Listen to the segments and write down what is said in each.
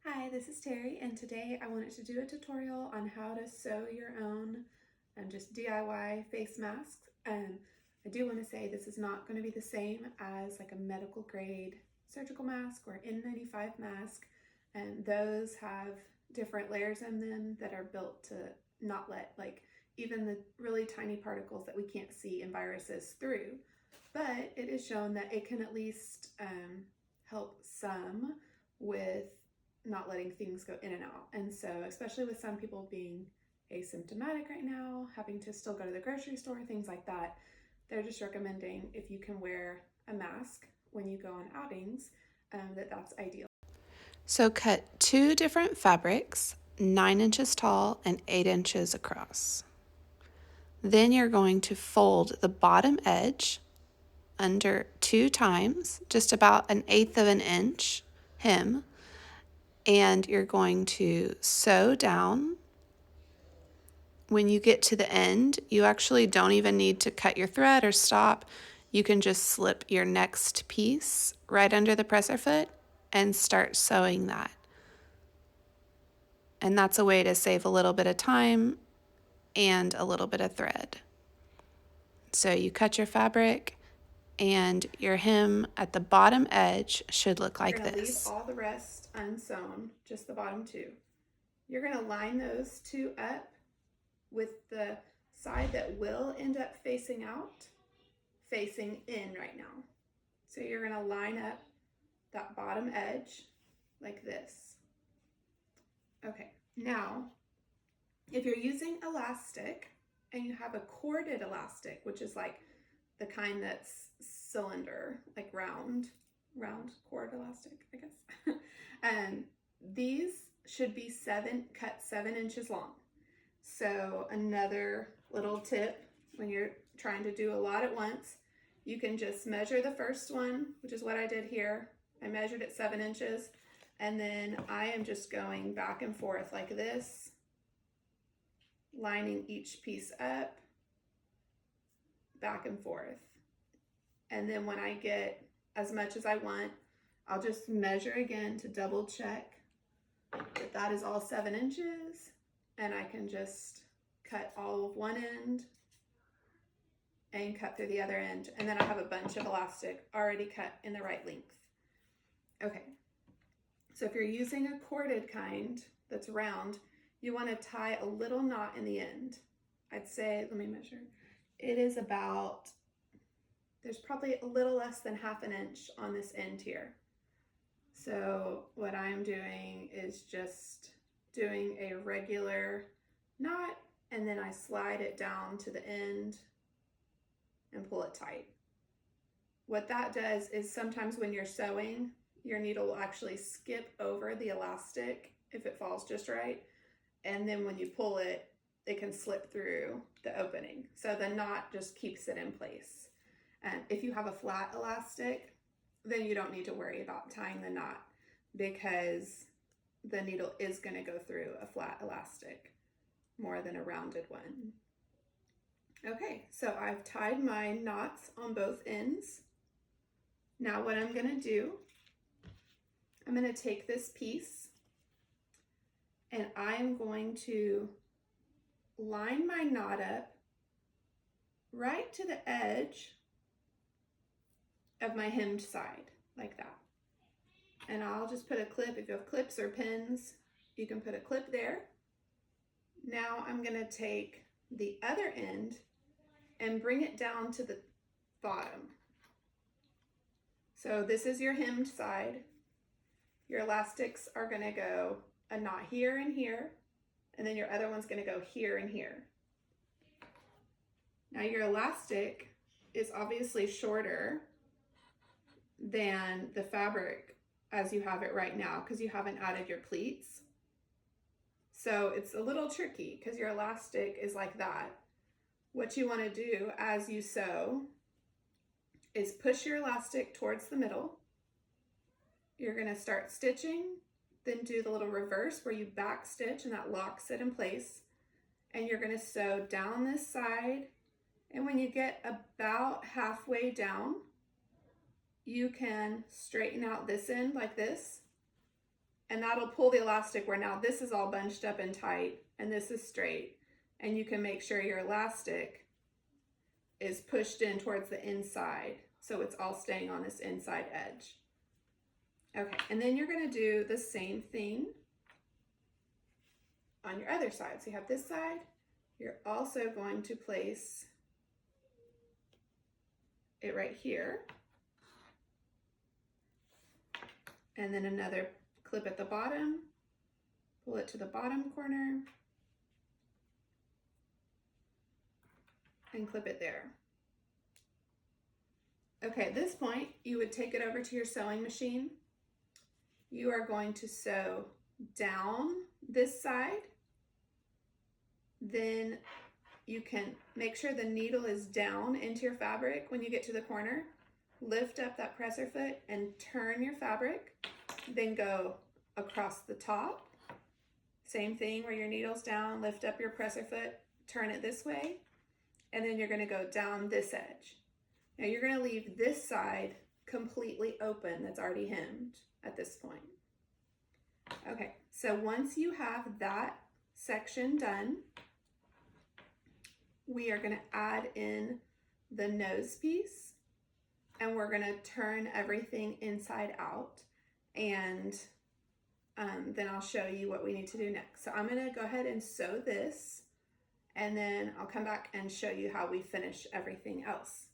Hi, this is Terry, and today I wanted to do a tutorial on how to sew your own just DIY face masks. I do want to say this is not going to be the same as like a medical grade surgical mask or N95 mask, and those have different layers in them that are built to not let like even the really tiny particles that we can't see and viruses through. But it is shown that it can at least help some with not letting things go in and out. And so, especially with some people being asymptomatic right now, having to still go to the grocery store, things like that, they're just recommending if you can wear a mask when you go on outings, that's ideal. So, cut two different fabrics, 9 inches tall and 8 inches across. Then you're going to fold the bottom edge under 2 times, just about 1/8 of an inch hem, and you're going to sew down. When you get to the end, you actually don't even need to cut your thread or stop. You can just slip your next piece right under the presser foot and start sewing that. And that's a way to save a little bit of time and a little bit of thread. So you cut your fabric and your hem at the bottom edge should look like this. You're going to leave all the rest unsewn, just the bottom two. You're going to line those two up with the side that will end up facing out, facing in right now. So you're going to line up that bottom edge like this. Okay, now if you're using elastic and you have a corded elastic, which is like the kind that's cylinder, like round cord elastic, I guess. And these should be cut 7 inches long. So another little tip when you're trying to do a lot at once, you can just measure the first one, which is what I did here. I measured it 7 inches, and then I am just going back and forth like this, lining each piece up, back and forth. And then when I get as much as I want, I'll just measure again to double check that that is all 7 inches, and I can just cut all of one end and cut through the other end, and then I have a bunch of elastic already cut in the right length. Okay, so if you're using a corded kind that's round, you want to tie a little knot in the end. I'd say, let me measure. It is about, there's probably a little less than 1/2 inch on this end here. So what I'm doing is just doing a regular knot, and then I slide it down to the end and pull it tight. What that does is sometimes when you're sewing, your needle will actually skip over the elastic if it falls just right. And then when you pull it, it can slip through the opening. So the knot just keeps it in place. And if you have a flat elastic, then you don't need to worry about tying the knot because the needle is going to go through a flat elastic more than a rounded one. Okay, so I've tied my knots on both ends. Now what I'm going to do, I'm going to take this piece and I am going to line my knot up right to the edge of my hemmed side, like that. And I'll just put a clip. If you have clips or pins, you can put a clip there. Now I'm going to take the other end and bring it down to the bottom. So this is your hemmed side. Your elastics are going to go a knot here and here, and then your other one's going to go here and here. Now your elastic is obviously shorter than the fabric as you have it right now because you haven't added your pleats. So it's a little tricky because your elastic is like that. What you want to do as you sew is push your elastic towards the middle. You're going to start stitching, then do the little reverse where you back stitch and that locks it in place. And you're going to sew down this side. And when you get about halfway down, you can straighten out this end like this and that'll pull the elastic where now this is all bunched up and tight and this is straight, and you can make sure your elastic is pushed in towards the inside so it's all staying on this inside edge. Okay, and then you're going to do the same thing on your other side. So you have this side, you're also going to place it right here, and then another clip at the bottom, pull it to the bottom corner, and clip it there. Okay, at this point, you would take it over to your sewing machine. You are going to sew down this side. Then you can make sure the needle is down into your fabric when you get to the corner. Lift up that presser foot and turn your fabric. Then go across the top. Same thing where your needle's down, lift up your presser foot, turn it this way, and then you're going to go down this edge. Now you're going to leave this side completely open that's already hemmed at this point. Okay, so once you have that section done, we are going to add in the nose piece, and we're going to turn everything inside out, and then I'll show you what we need to do next. So I'm going to go ahead and sew this, and then I'll come back and show you how we finish everything else.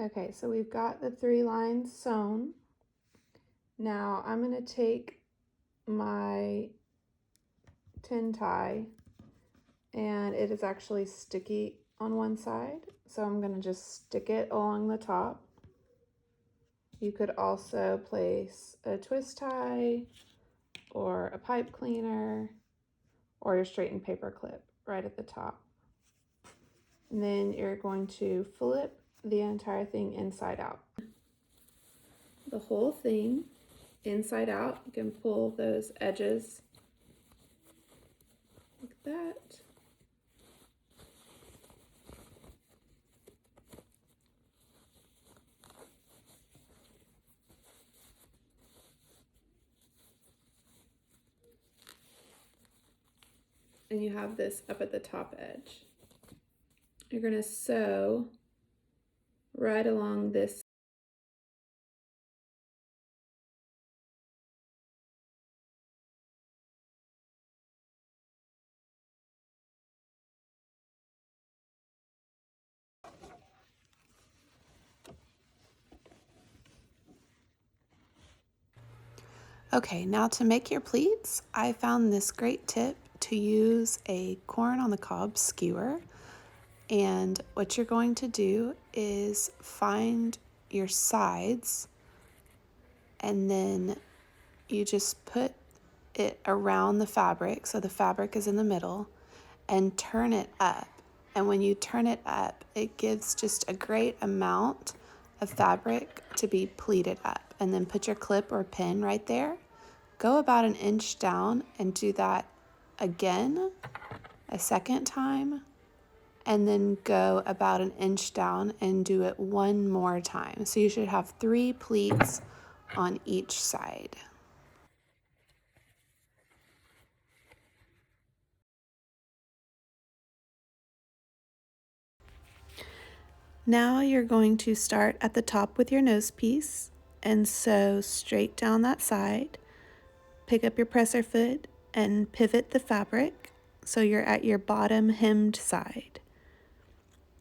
Okay, so we've got the 3 lines sewn. Now I'm going to take my tin tie, and it is actually sticky on one side, so I'm going to just stick it along the top. You could also place a twist tie or a pipe cleaner or your straightened paper clip right at the top. And then you're going to flip the entire thing inside out. The whole thing inside out. You can pull those edges like that. And you have this up at the top edge. You're going to sew right along this. Okay, now to make your pleats, I found this great tip to use a corn on the cob skewer. And what you're going to do is find your sides, and then you just put it around the fabric, so the fabric is in the middle, and turn it up. And when you turn it up, it gives just a great amount of fabric to be pleated up. And then put your clip or pin right there. Go about an inch down and do that again, a second time, and then go about an inch down and do it one more time. So you should have 3 pleats on each side. Now you're going to start at the top with your nose piece and sew straight down that side. Pick up your presser foot and pivot the fabric so you're at your bottom hemmed side.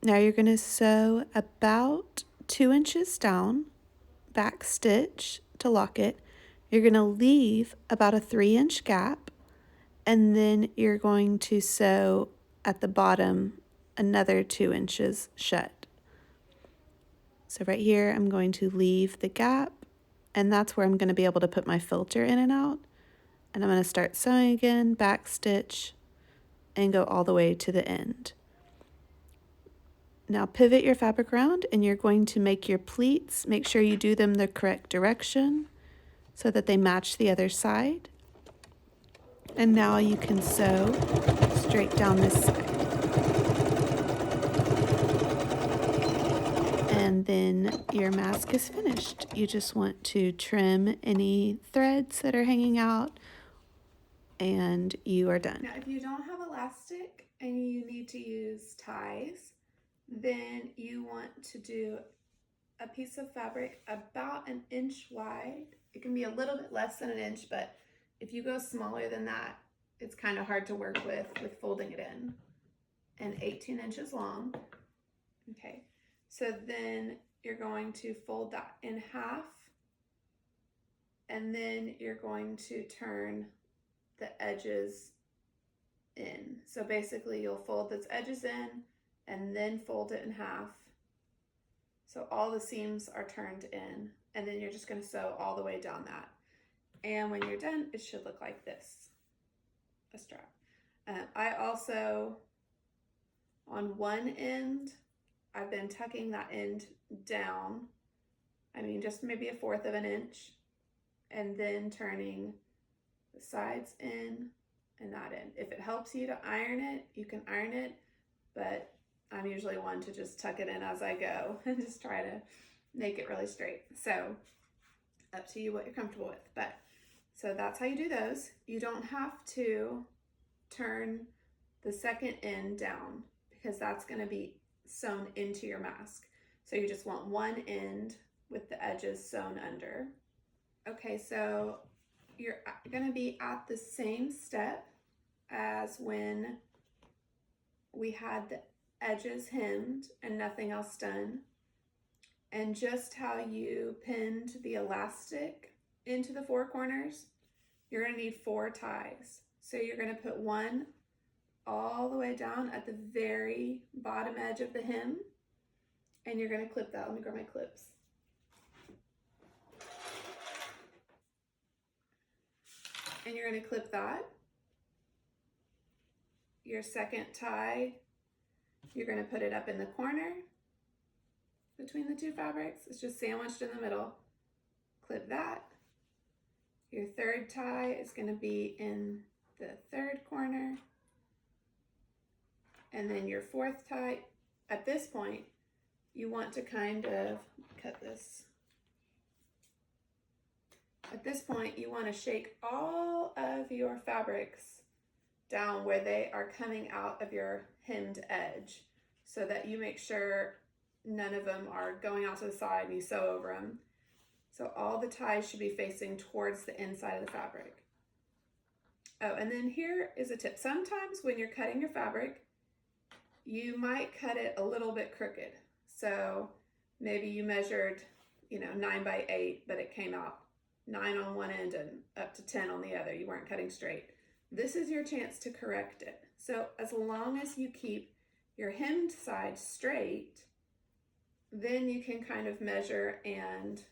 Now you're going to sew about 2 inches down, back stitch to lock it. You're going to leave about a 3-inch gap, and then you're going to sew at the bottom another 2 inches shut. So right here, I'm going to leave the gap, and that's where I'm going to be able to put my filter in and out. And I'm going to start sewing again, back stitch, and go all the way to the end. Now pivot your fabric around, and you're going to make your pleats. Make sure you do them the correct direction so that they match the other side. And now you can sew straight down this side. And then your mask is finished. You just want to trim any threads that are hanging out, and you are done. Now, if you don't have elastic and you need to use ties, then you want to do a piece of fabric about an inch wide. It can be a little bit less than an inch, but if you go smaller than that, it's kind of hard to work with folding it in. And 18 inches long. Okay, so then you're going to fold that in half, and then you're going to turn the edges in. So basically you'll fold those edges in and then fold it in half. So all the seams are turned in, and then you're just going to sew all the way down that. And when you're done, it should look like this, a strap. I also, on one end, I've been tucking that end down. I mean, just maybe a 1/4 of an inch, and then turning the sides in and that in. If it helps you to iron it, you can iron it, but I'm usually one to just tuck it in as I go and just try to make it really straight. So up to you what you're comfortable with. But so that's how you do those. You don't have to turn the second end down because that's going to be sewn into your mask. So you just want one end with the edges sewn under. Okay, so you're going to be at the same step as when we had the edges hemmed and nothing else done. And just how you pinned the elastic into the 4 corners, you're going to need 4 ties. So you're going to put one all the way down at the very bottom edge of the hem, and you're going to clip that. Let me grab my clips. And you're going to clip that. Your second tie, you're going to put it up in the corner between the 2 fabrics. It's just sandwiched in the middle. Clip that. Your third tie is going to be in the 3rd corner. And then your 4th tie, at this point, you want to kind of cut this. At this point, you want to shake all of your fabrics down where they are coming out of your hemmed edge so that you make sure none of them are going out to the side and you sew over them. So all the ties should be facing towards the inside of the fabric. Oh, and then here is a tip. Sometimes when you're cutting your fabric, you might cut it a little bit crooked. So maybe you measured, 9 by 8, but it came out 9 on one end and up to 10 on the other. You weren't cutting straight. This is your chance to correct it. So as long as you keep your hemmed side straight, then you can kind of measure and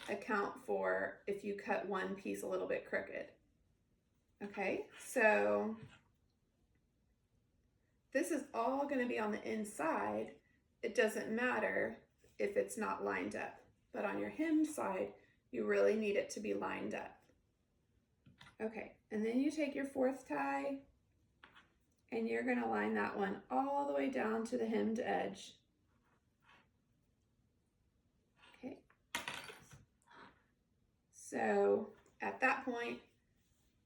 account for if you cut one piece a little bit crooked. Okay, so this is all going to be on the inside. It doesn't matter if it's not lined up, but on your hemmed side, you really need it to be lined up. Okay, and then you take your 4th tie and you're going to line that one all the way down to the hemmed edge. Okay, so at that point,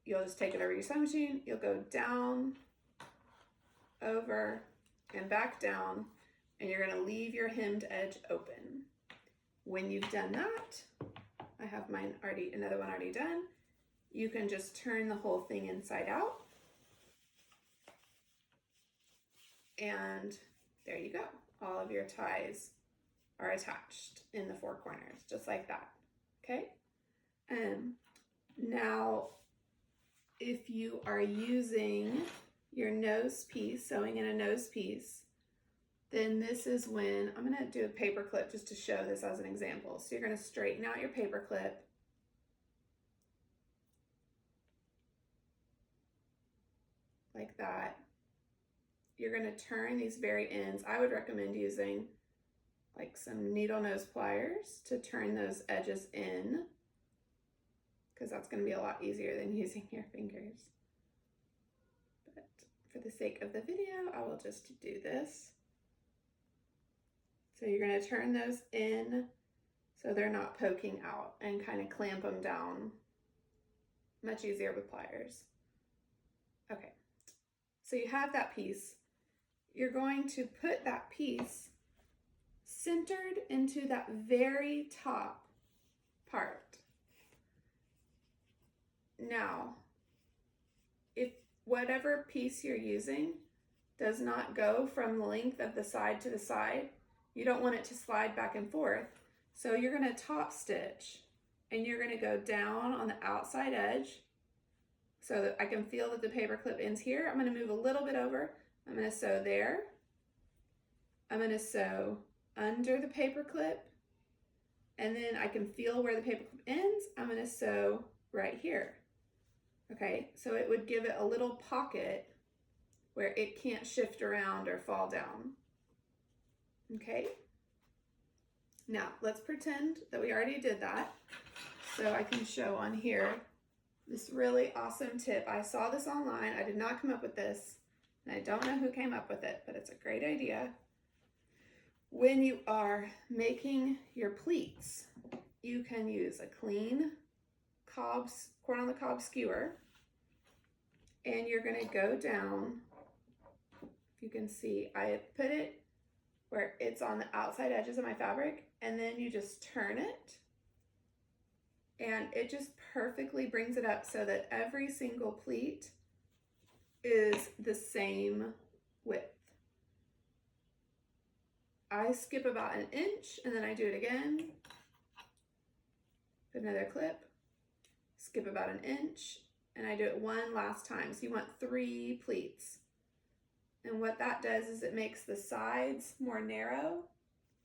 you'll just take it over your sewing machine, you'll go down, over, and back down, and you're going to leave your hemmed edge open. When you've done that, I have mine already, another one already done, you can just turn the whole thing inside out. And there you go. All of your ties are attached in the 4 corners, just like that. Okay? Now, if you are using your nose piece, sewing in a nose piece, then this is when, I'm going to do a paper clip just to show this as an example. So you're going to straighten out your paper clip. Like that. You're going to turn these very ends. I would recommend using like some needle nose pliers to turn those edges in, because that's going to be a lot easier than using your fingers. But for the sake of the video, I will just do this. So you're going to turn those in so they're not poking out, and kind of clamp them down. Much easier with pliers. Okay, so you have that piece. You're going to put that piece centered into that very top part. Now, if whatever piece you're using does not go from the length of the side to the side, you don't want it to slide back and forth. So you're going to top stitch, and you're going to go down on the outside edge so that I can feel that the paper clip ends here. I'm going to move a little bit over. I'm going to sew there. I'm going to sew under the paper clip, and then I can feel where the paper clip ends. I'm going to sew right here. Okay, so it would give it a little pocket where it can't shift around or fall down. Okay, now let's pretend that we already did that, so I can show on here this really awesome tip. I saw this online. I did not come up with this, and I don't know who came up with it, but it's a great idea. When you are making your pleats, you can use a clean corn on the cob skewer, and you're going to go down. If you can see, I put it where it's on the outside edges of my fabric, and then you just turn it, and it just perfectly brings it up so that every single pleat is the same width. I skip about an inch, and then I do it again. Put another clip, skip about an inch, and I do it one last time. So you want 3 pleats. And what that does is it makes the sides more narrow,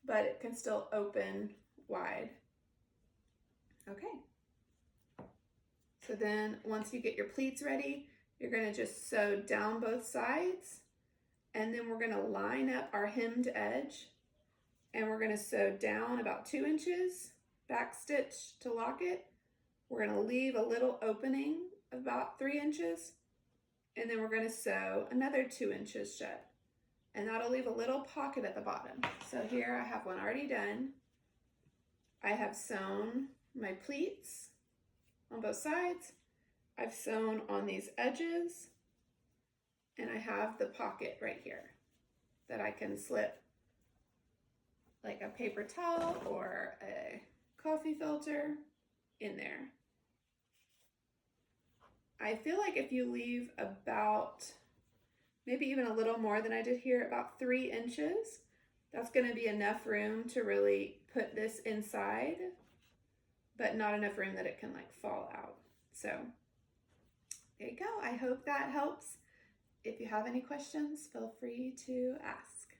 but it can still open wide. Okay. So then once you get your pleats ready, you're going to just sew down both sides, and then we're going to line up our hemmed edge, and we're going to sew down about 2 inches, back stitch to lock it. We're going to leave a little opening of about 3 inches, and then we're going to sew another 2 inches shut, and that'll leave a little pocket at the bottom. So here I have one already done. I have sewn my pleats on both sides. I've sewn on these edges, and I have the pocket right here that I can slip like a paper towel or a coffee filter in there. I feel like if you leave about, maybe even a little more than I did here, about 3 inches, that's going to be enough room to really put this inside. but not enough room that it can like fall out. So there you go. I hope that helps. If you have any questions, feel free to ask.